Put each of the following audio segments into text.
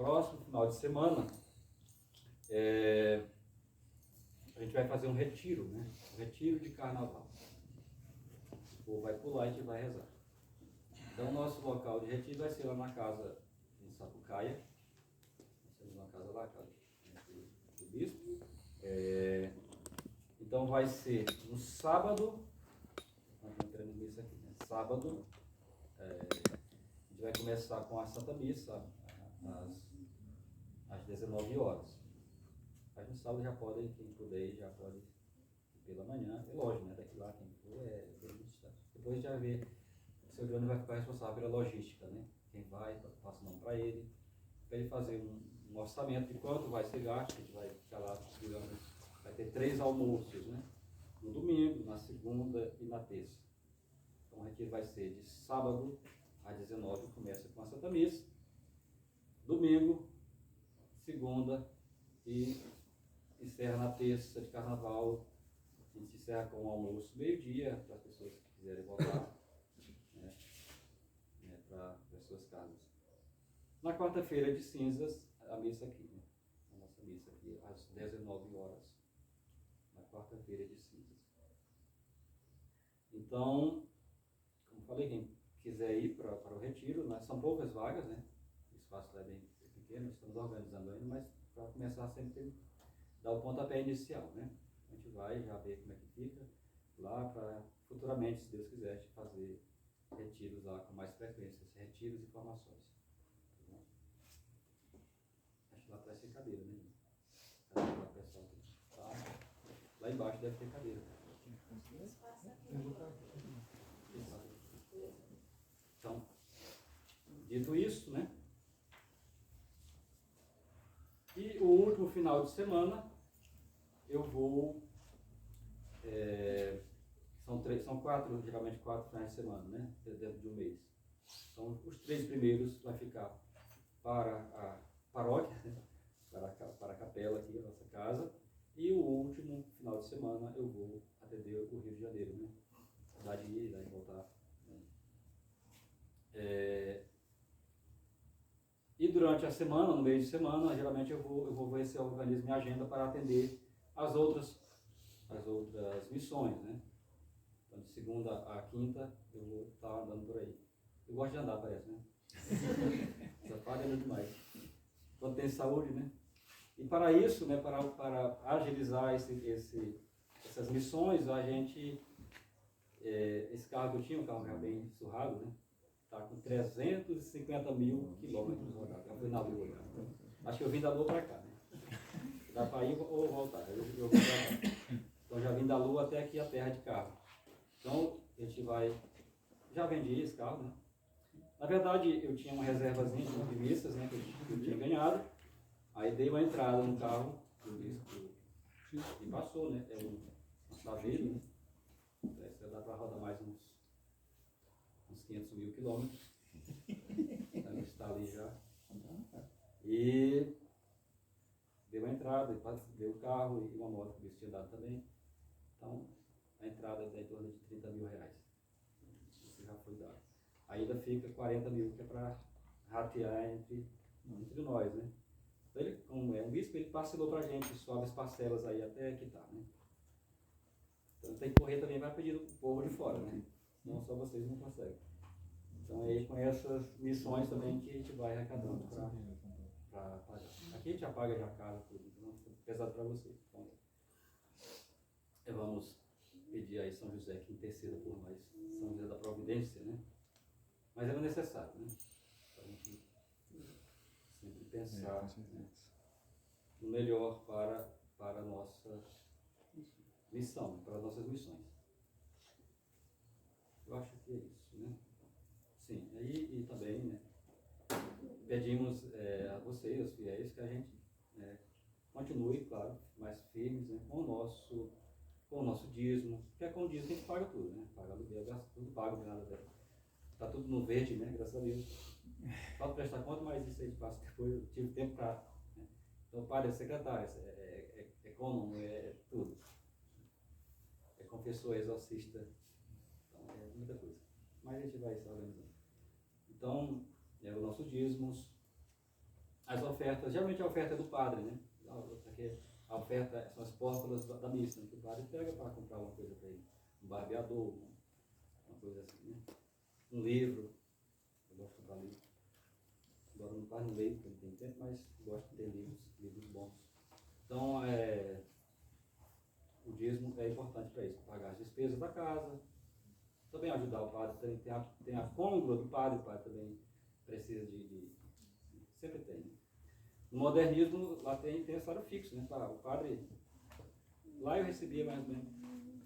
próximo final de semana, a gente vai fazer um retiro, né? Um retiro de carnaval. O povo vai pular e a gente vai rezar. Então, o nosso local de retiro vai ser lá na casa em Sapucaia. Nós temos uma casa lá, casa do bispo. Então, vai ser no sábado. Nós estamos entrando nisso aqui, né? Sábado. A gente vai começar com a Santa Missa às 19 horas. Mas no sábado já pode, quem puder ir, já pode ir pela manhã. É lógico, né? Daqui lá, quem for, é bem distante. Depois já vê, o seu Johnny vai ficar responsável pela logística, né? Quem vai, passa o nome para ele fazer um orçamento de quanto vai ser gasto. A gente vai ficar lá, digamos, vai ter 3 almoços, né? No domingo, na segunda e na terça. Então o retiro vai ser de sábado às 19, começa com a Santa Missa. Domingo, segunda e encerra na terça de carnaval. A gente encerra com o almoço meio-dia, para as pessoas que quiserem voltar, né, para as suas casas. Na quarta-feira de cinzas, a missa aqui, né? A nossa missa aqui, às 19 horas. Na quarta-feira de cinzas. Então, como falei, quem quiser ir para o retiro, né, são poucas vagas, né? O espaço é bem pequeno, estamos organizando ainda, mas para começar sempre dar o pontapé inicial, né? A gente vai já ver como é que fica lá para futuramente, se Deus quiser, fazer retiros lá com mais frequência, retiros e formações. Tá bom? Acho que lá atrás tem cadeira, né? Lá, pessoal, lá embaixo deve ter cadeira. Então, dito isso, né? E o último final de semana, eu vou. São 4, geralmente 4 finais de semana, né? Dentro de um mês. Então, os 3 primeiros vai ficar para a paróquia, né? para a capela aqui, a nossa casa. E o último final de semana eu vou atender o Rio de Janeiro, né? Dar de ir, dar de voltar. Né? E durante a semana, no meio de semana, geralmente eu vou ver se eu organizo minha agenda para atender as outras missões, né? Então, de segunda a quinta, eu vou estar andando por aí. Eu gosto de andar, parece, né? Já paga demais. Quando tem saúde, né? E para isso, né, para agilizar essas missões, a gente, esse carro que eu tinha, um carro já bem surrado, né? Está com 350 mil quilômetros rodados. Já fui na Lua. Já. Acho que eu vim da Lua para cá, né? Dá para ir ou voltar. Eu vim para cá. Então já vim da Lua até aqui a Terra de carro. Então a gente vai. Já vendi esse carro, né? Na verdade, eu tinha uma reservazinha de missas, né? Que eu tinha ganhado. Aí dei uma entrada no carro e passou, né? É um Saveiro, né? Então, dá para rodar mais uns 500 mil quilômetros. Então, está ali já. E deu a entrada, deu o carro e uma moto que eu tinha dado também. Então, a entrada é em torno de 30 mil reais. Isso já foi dado. Ainda fica 40 mil, que é para ratear entre nós, né? Então, ele, como é um bispo, ele parcelou para a gente, sobe as parcelas aí até quitar, né? Então, tem que correr também para pedir o povo de fora, né? Não só vocês não conseguem. Então, aí com essas missões também que a gente vai arrecadando para pagar. Aqui a gente já paga já a casa, tudo, então é pesado para vocês. Então, vamos pedir aí São José que interceda por nós, São José da Providência, né? Mas era necessário, né? Para a gente sempre pensar, né, no melhor para a nossa missão, para as nossas missões. Eu acho que é isso, né? Sim, aí e também, né, pedimos a vocês, os fiéis, que a gente continue, claro, mais firmes, né, com o nosso dízimo, porque com o dízimo a gente paga tudo, né? Paga aluguel, gasta tudo pago, não tem nada dela. Está tudo no verde, né? Graças a Deus. Falta prestar conta, mas isso a gente passa depois, eu tive tempo para. Né? Então, padre, é secretário, é econômico, é tudo. É confessor, é exorcista. Então, é muita coisa. Mas a gente vai se organizando. Então, os nossos dízimos, as ofertas, geralmente a oferta é do padre, né? Porque a oferta são as póstolas da missa, né? Que o padre pega para comprar uma coisa para ele. Um barbeador, uma coisa assim, né? Um livro. Eu gosto de comprar livro. Agora não quase não leio, porque não tem tempo, mas gosto de ter livros bons. Então, o dízimo é importante para isso, pagar as despesas da casa, também ajudar o padre, tem a côngrua do padre, o padre também precisa sempre tem. Né? No modernismo, lá tem salário fixo, né? O padre, lá eu recebia mais ou menos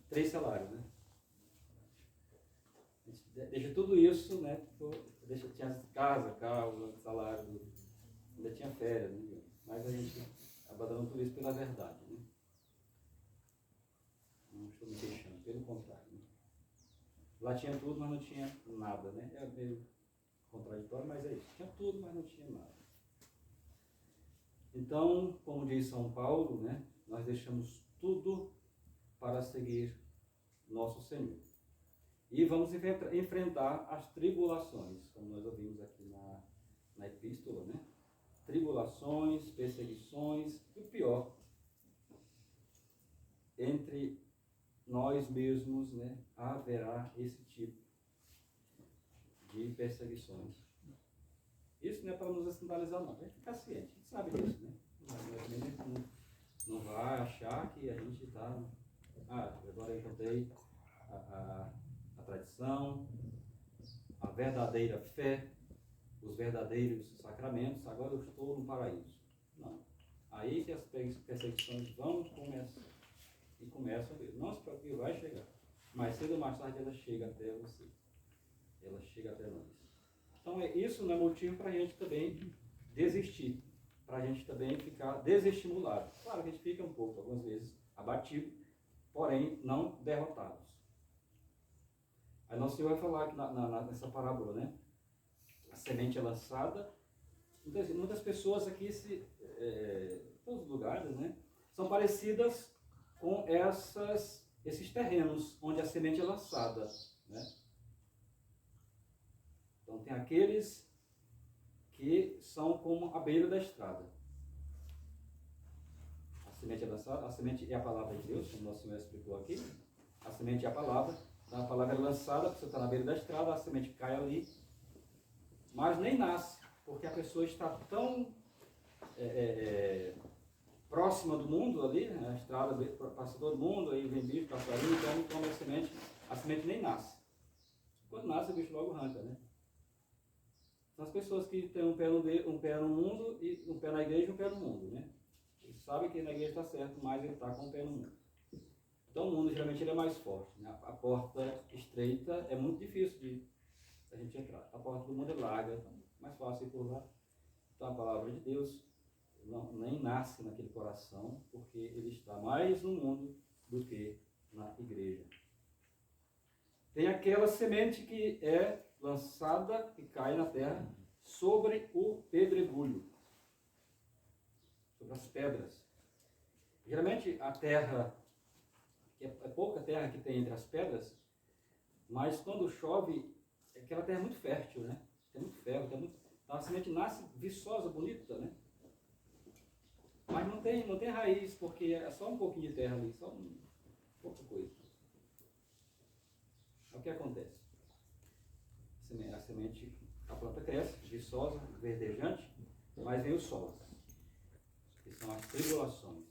3 salários, né? Deixa tudo isso, né? Tinha casa, carro, salário, ainda tinha férias, né? Mas a gente abandonou tudo isso pela verdade, né? Não estou me queixando, pelo contrário. Né? Lá tinha tudo, mas não tinha nada, né? É meio contraditório, mas é isso. Tinha tudo, mas não tinha nada. Então, como diz São Paulo, né? Nós deixamos tudo para seguir nosso Senhor. E vamos enfrentar as tribulações, como nós ouvimos aqui na epístola, né? Tribulações, perseguições, e o pior, entre nós mesmos, né, haverá esse tipo de perseguições. Isso não é para nos escandalizar, não. A gente fica ciente, a gente sabe disso, né? Mas não vai achar que a gente está... agora eu contei a tradição, a verdadeira fé, os verdadeiros sacramentos, agora eu estou no paraíso. Não. Aí que as perseguições vão começar. E começam mesmo. Não se preocupe, vai chegar. Mais cedo ou mais tarde ela chega até você. Ela chega até nós. Então isso não é motivo para a gente também desistir. Para a gente também ficar desestimulado. Claro que a gente fica um pouco, algumas vezes, abatido, porém não derrotados. Aí nosso Senhor vai falar aqui nessa parábola, né? A semente é lançada. Muitas pessoas aqui, todos os lugares, né? São parecidas com esses terrenos onde a semente é lançada, né? Então tem aqueles que são como a beira da estrada. A semente é lançada, a semente é a palavra de Deus, como nosso Senhor explicou aqui. A semente é a palavra, então a palavra é lançada, você está na beira da estrada, a semente cai ali, mas nem nasce, porque a pessoa está tão próxima do mundo ali, né? A estrada passa todo mundo, aí vem bicho, passarinho, então a semente nem nasce. Quando nasce, o bicho logo arranca, né? São as pessoas que têm um pé no mundo, e um pé na igreja e um pé no mundo, né? Ele sabe que na igreja está certo, mas ele está com o pé no mundo. Então o mundo geralmente ele é mais forte, né? A porta estreita é muito difícil de a gente entrar. A porta do mundo é larga, mais fácil ir por lá. Então a palavra de Deus nem nasce naquele coração, porque ele está mais no mundo do que na igreja. Tem aquela semente que é lançada e cai na terra sobre o pedregulho, sobre as pedras. Geralmente a terra, é pouca terra que tem entre as pedras, mas quando chove, aquela terra é muito fértil, né? Tem muito ferro, então a semente nasce viçosa, bonita, né? Mas não tem raiz, porque é só um pouquinho de terra ali, só pouca coisa. É o que acontece. A semente, a planta cresce, viçosa, verdejante, mas vem o sol, que são as tribulações,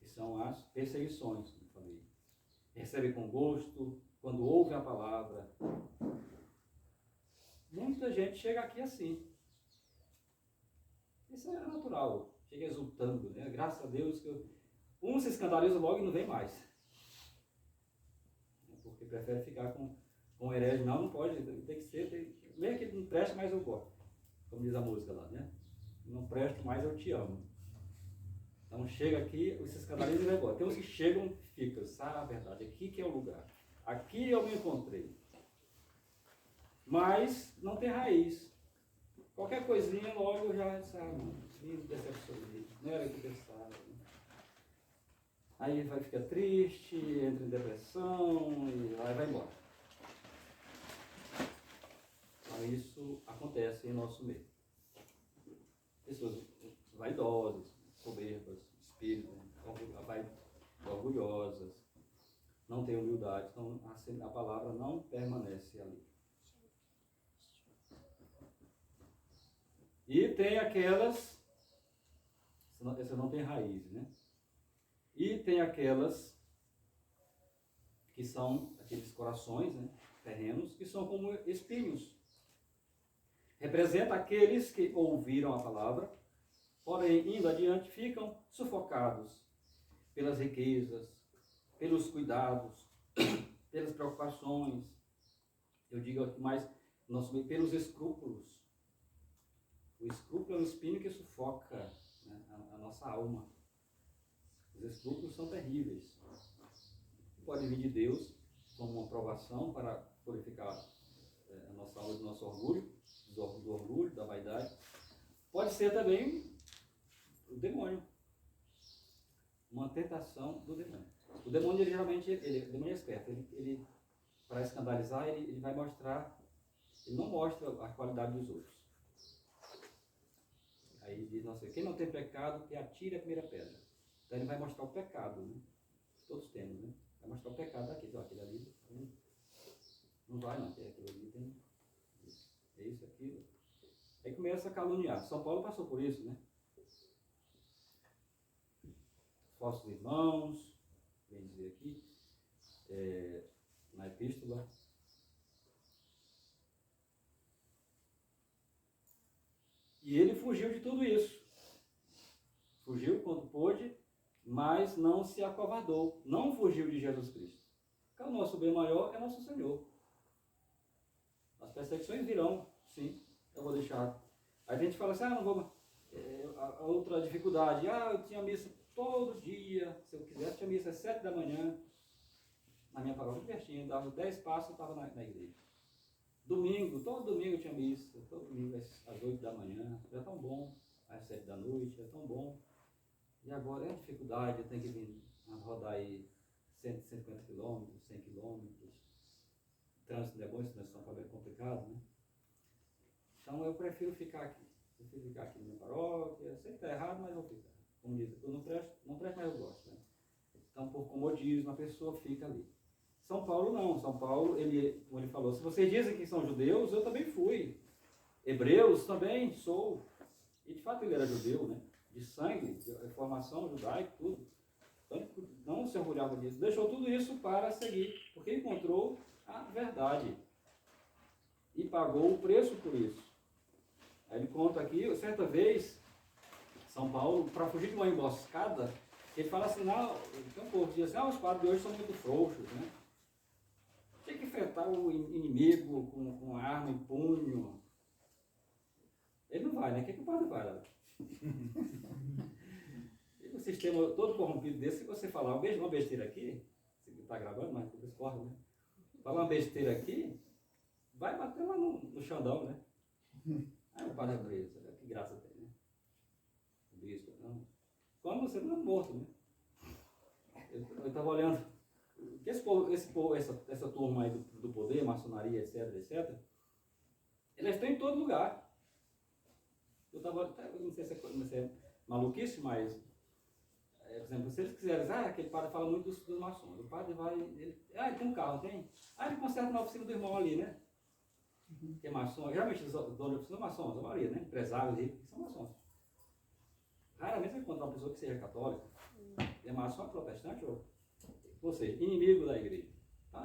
que são as perseguições, como eu falei. Recebe com gosto, quando ouve a palavra. Muita gente chega aqui assim. Isso é natural, chega exultando, né? Graças a Deus que um se escandaliza logo e não vem mais. Porque prefere ficar com o herege. Não pode, tem que ser, mesmo que não preste, mas eu gosto. Como diz a música lá, né? Não presto, mas eu te amo. Então chega aqui, se escandaliza e vai embora. Tem uns que chegam e ficam, sabe a verdade, aqui que é o lugar. Aqui eu me encontrei. Mas não tem raiz. Qualquer coisinha logo já sabe, me decepcionei, não era o que pensava. Aí vai ficar triste, entra em depressão e aí vai embora. Então isso acontece em nosso meio. pessoas vaidosas, soberbas, espíritos, orgulhosas, não têm humildade, então a palavra não permanece ali. E tem aquelas, essa não tem raiz, né? E tem aquelas que são aqueles corações, né, terrenos, que são como espinhos. Representa aqueles que ouviram a palavra, porém, indo adiante, ficam sufocados pelas riquezas, pelos cuidados, pelas preocupações, eu digo mais, pelos escrúpulos. O escrúpulo é um espinho que sufoca, né, a nossa alma. Os escrúpulos são terríveis. Pode vir de Deus como uma provação para purificar a nossa alma do nosso orgulho, do orgulho, da vaidade. Pode ser também o demônio. Uma tentação do demônio. O demônio, geralmente, o demônio é esperto. Ele para escandalizar, ele vai mostrar, ele não mostra a qualidade dos outros. Aí diz, não sei, quem não tem pecado, que atire a primeira pedra. Então ele vai mostrar o pecado, né? Todos temos, né? Vai mostrar o pecado daqui, ó, aquele ali, não vai não, aquele ali tem, é isso, aquilo. Aí começa a caluniar. São Paulo passou por isso, né? Falsos irmãos, vem dizer aqui, na epístola. E ele fugiu de tudo isso. Fugiu quando pôde, mas não se acovardou. Não fugiu de Jesus Cristo. Porque o nosso bem maior é nosso Senhor. As perseguições virão, sim. Eu vou deixar. Aí a gente fala assim, não vou... a outra dificuldade, eu tinha missa todo dia, se eu quisesse, tinha missa às 7 da manhã, na minha paróquia, pertinho, dava 10 passos, eu estava na igreja. Domingo, todo domingo eu tinha missa, todo domingo às 8 da manhã, já tão bom, às 7 da noite, já tão bom. E agora é a dificuldade, eu tenho que vir rodar aí 150 quilômetros, 100 quilômetros. Trânsito não é bom, isso nesse São Paulo é complicado, né? Então eu prefiro ficar aqui. Prefiro ficar aqui na minha paróquia, sei que está errado, mas eu vou ficar. Como diz, eu não presto, mas eu gosto, né? Então, por comodismo, a pessoa fica ali. São Paulo não. São Paulo, como ele falou, se vocês dizem que são judeus, eu também fui. Hebreus também sou. E de fato ele era judeu, né? De sangue, de formação judaica, tudo. Então não se orgulhava disso. Deixou tudo isso para seguir, porque encontrou a verdade. E pagou o preço por isso. Aí ele conta aqui, certa vez, São Paulo, para fugir de uma emboscada, ele fala assim, tem um povo que diz assim, os padres de hoje são muito frouxos, né? Tem que enfrentar o inimigo com arma em punho. Ele não vai, né? O que o padre vai? E o sistema todo corrompido desse, se você falar uma besteira aqui, você está gravando, mas depois corre, né? Falar uma besteira aqui, vai bater lá no Xandão, né? Aí o padre é preso, que graça tem, né? O bispo, não. Quando você não é morto, né? Eu estava olhando, esse povo, essa turma aí do poder, maçonaria, etc, eles estão em todo lugar. Eu estava, não sei se é maluquice, mas, por exemplo, se eles quiserem, aquele padre fala muito dos maçons. O padre vai, ele tem um carro, tem? Ele conserta na oficina do irmão ali, né? Que é maçom, geralmente os donos da oficina são maçons, a maioria, né? Empresários aí, são maçons. Raramente você encontra uma pessoa que seja católica, é maçom, protestante, ou seja, inimigo da igreja.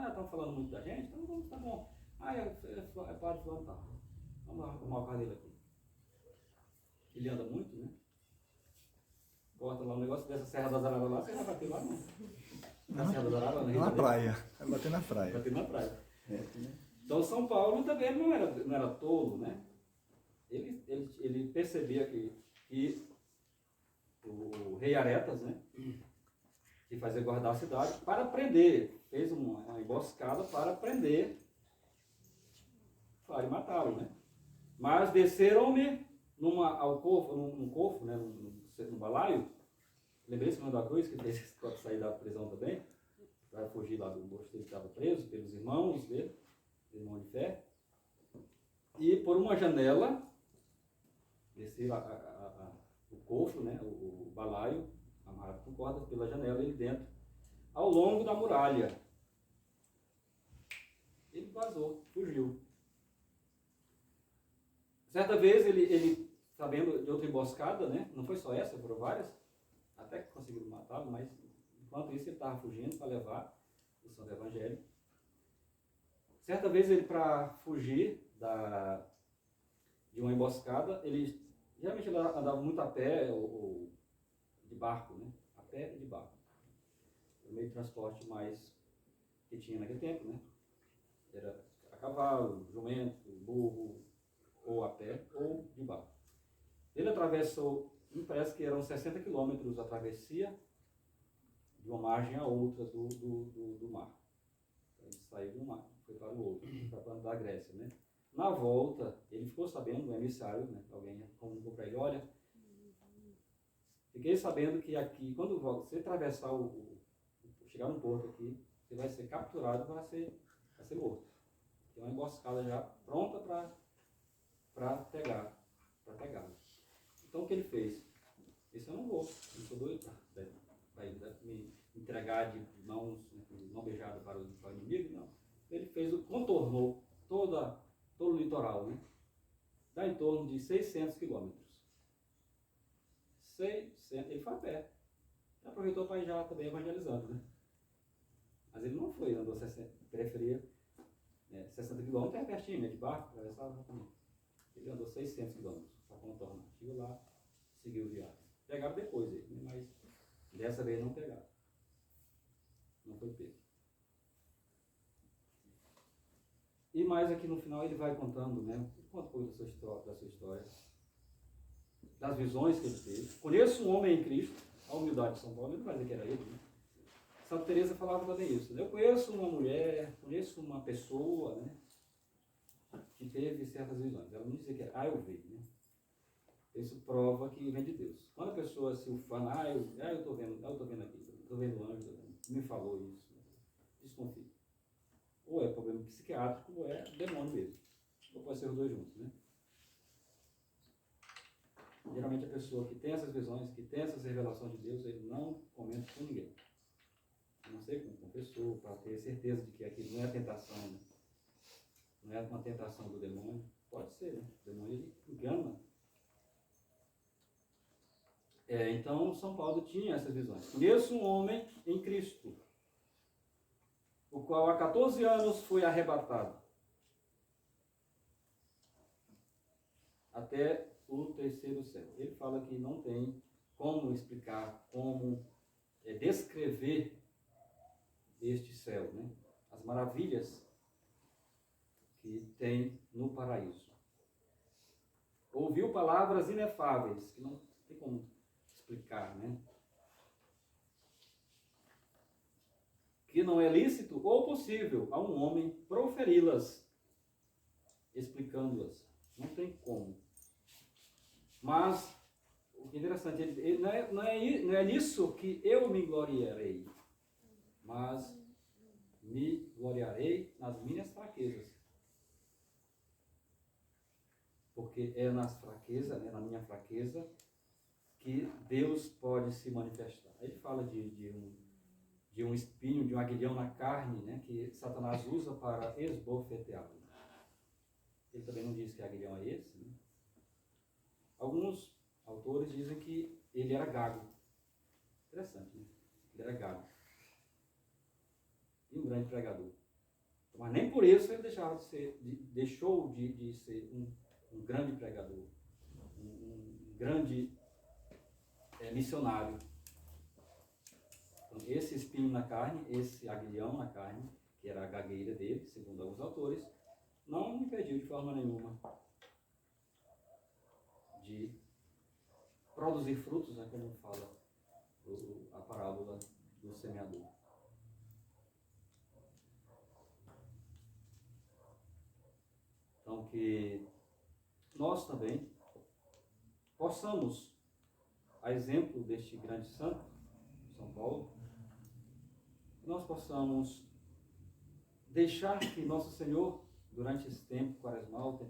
Estão falando muito da gente, então tá bom. É padre fulano, tá. Vamos arrumar o carro dele aqui. Ele anda muito, né? Corta lá um negócio dessa Serra das Araras lá, você vai bater lá, não. Na Serra das Araras, na praia. Vai bater na praia. Bater na praia. Então São Paulo também não era tolo, né? Ele percebia que o rei Aretas, né? Que fazia guardar a cidade para prender. Fez uma emboscada para prender para matá-lo, né? Mas desceram-me num cofo, né? Num balaio. Lembrei-se do da Cruz, que fez esse próprio sair da prisão também, para fugir lá do mosteiro que estava preso, pelos irmãos dele, irmão de fé. E por uma janela, desceram cofre, né, o balaio, amarrado com corda, pela janela, ele dentro, ao longo da muralha. Ele vazou, fugiu. Certa vez, ele sabendo de outra emboscada, né, não foi só essa, foram várias, até que conseguiram matá-lo, mas enquanto isso ele estava fugindo para levar o Santo Evangelho. Certa vez ele, para fugir de uma emboscada, geralmente ele andava muito a pé ou de barco, né? A pé e de barco. O meio de transporte mais que tinha naquele tempo, né? Era a cavalo, jumento, burro, ou a pé ou de barco. Ele atravessou, me parece que eram 60 quilômetros a travessia de uma margem a outra do mar. Ele saiu do mar, foi para o outro, para da Grécia, né? Na volta, ele ficou sabendo, o emissário, né? Alguém comunicou para ele, olha, fiquei sabendo que aqui, quando você atravessar chegar no porto aqui, você vai ser capturado para ser morto. Tem uma emboscada já pronta para pegá-lo. Então o que ele fez? Esse eu não vou, não sou doido para me entregar de mãos, né, mão beijada para o inimigo, não. Ele contornou todo o litoral, né? Dá em torno de 600 quilômetros. 600, ele foi a pé. Ele aproveitou para ir já também evangelizando, né? Mas ele não foi, andou 60, preferia 60 quilômetros, é pertinho, né? De barco, atravessava rapidamente. Ele andou 600 quilômetros para contornar. Chegou lá, seguiu viagem. Pegaram depois ele, mas dessa vez não pegaram. Não foi pego. E mais aqui no final ele vai contando, né? Conta um pouco da sua história, das visões que ele teve. Conheço um homem em Cristo, a humildade de São Paulo, ele não vai dizer que era ele, né? Santa Teresa falava também isso. Eu conheço uma mulher, conheço uma pessoa, né? Que teve certas visões. Ela não dizia que era, eu vi, né? Isso prova que vem de Deus. Quando a pessoa se ufana, eu estou vendo aqui, estou vendo o anjo, me falou isso, desconfie. Ou é problema psiquiátrico, ou é demônio mesmo. Ou pode ser os dois juntos, né? Geralmente a pessoa que tem essas visões, que tem essas revelações de Deus, ele não comenta com ninguém. A não ser com o confessor, para ter certeza de que aquilo não é tentação, né? Não é uma tentação do demônio. Pode ser, né? O demônio ele engana. Então, São Paulo tinha essas visões. Conheço um homem em Cristo, o qual há 14 anos foi arrebatado até o terceiro céu. Ele fala que não tem como explicar, como descrever este céu, né? As maravilhas que tem no paraíso. Ouviu palavras inefáveis, que não tem como explicar, né? Que não é lícito ou possível a um homem proferi-las, explicando-as. Não tem como. Mas, o que é interessante, ele não é nisso que eu me gloriarei, mas me gloriarei nas minhas fraquezas. Porque é nas fraquezas, na minha fraqueza, que Deus pode se manifestar. Ele fala de um espinho, de um aguilhão na carne, né, que Satanás usa para esbofeteá-lo. Ele também não diz que aguilhão é esse, né? Alguns autores dizem que ele era gago. Interessante, né? Ele era gago. E um grande pregador. Mas nem por isso ele deixou de ser um grande pregador, um grande missionário. Então, esse espinho na carne, esse aguilhão na carne, que era a gagueira dele, segundo alguns autores, não impediu de forma nenhuma de produzir frutos, né, como fala a parábola do semeador. Então, que nós também possamos, a exemplo deste grande santo, São Paulo, nós possamos deixar que Nosso Senhor, durante esse tempo quaresmal,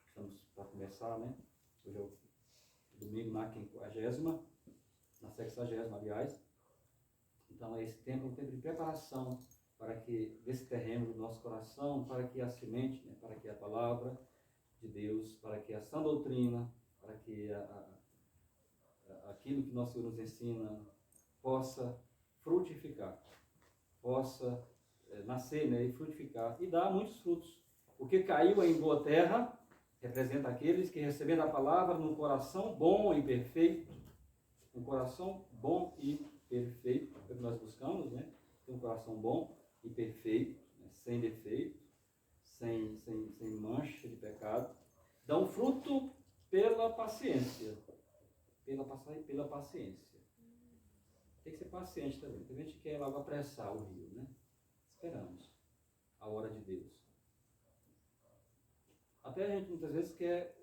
estamos para começar, né? Hoje é o domingo na 50ª, na 60ª, aliás. Então, esse tempo é um tempo de preparação para que, desse terreno do nosso coração, para que a semente, né, para que a palavra de Deus, para que a sã doutrina, para que aquilo que nosso Senhor nos ensina possa frutificar, possa nascer, né, e frutificar e dar muitos frutos. O que caiu em boa terra representa aqueles que recebendo a palavra num coração bom e perfeito, um coração bom e perfeito, é o que nós buscamos, né? Ter um coração bom e perfeito, né? Sem defeito, sem mancha de pecado, dá um fruto pela paciência, pela paciência. Tem que ser paciente também. Tem gente que quer logo apressar o rio, né? Esperamos a hora de Deus. Até a gente muitas vezes quer,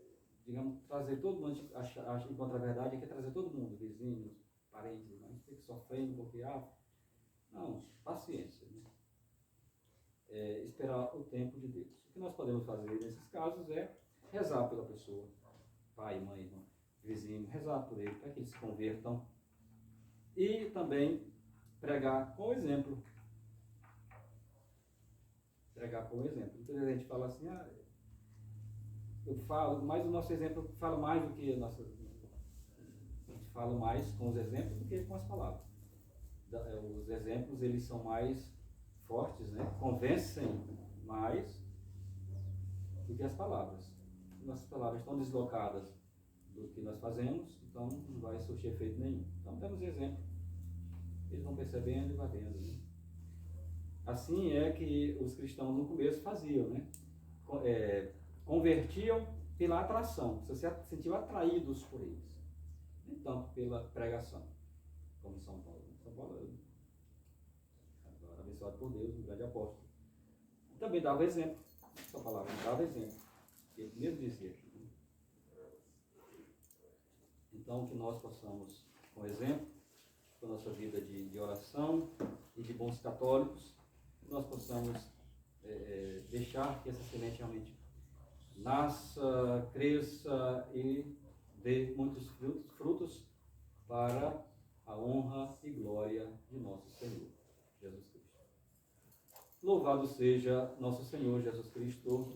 digamos, trazer todo mundo, acha encontra a verdade, quer trazer todo mundo, vizinhos, parentes, irmãos, tem que sofrendo, confiar. Não, paciência, né? Esperar o tempo de Deus. O que nós podemos fazer nesses casos é rezar pela pessoa, pai, mãe, irmão, vizinho, rezar por ele, para que eles se convertam. E também pregar com exemplo. Pregar com exemplo. Muitas vezes a gente fala assim, eu falo, mas o nosso exemplo fala mais do que a nossa. A gente fala mais com os exemplos do que com as palavras. Os exemplos, eles são mais fortes, né? Convencem mais do que as palavras. Se nossas palavras estão deslocadas do que nós fazemos, então não vai surtir efeito nenhum. Então temos exemplo. Eles vão percebendo e vai vendo, né? Assim é que os cristãos no começo faziam, né? Convertiam pela atração. Você se sentiu atraídos por eles. Nem tanto pela pregação, como São Paulo. São Paulo, agora abençoado por Deus, um grande apóstolo. Também dava exemplo. Sua palavra dava exemplo. Ele mesmo dizia. Então, que nós possamos, com exemplo, com a nossa vida de oração e de bons católicos, nós possamos deixar que essa semente realmente nasça, cresça e dê muitos frutos para a honra e glória de nosso Senhor Jesus Cristo. Louvado seja nosso Senhor Jesus Cristo.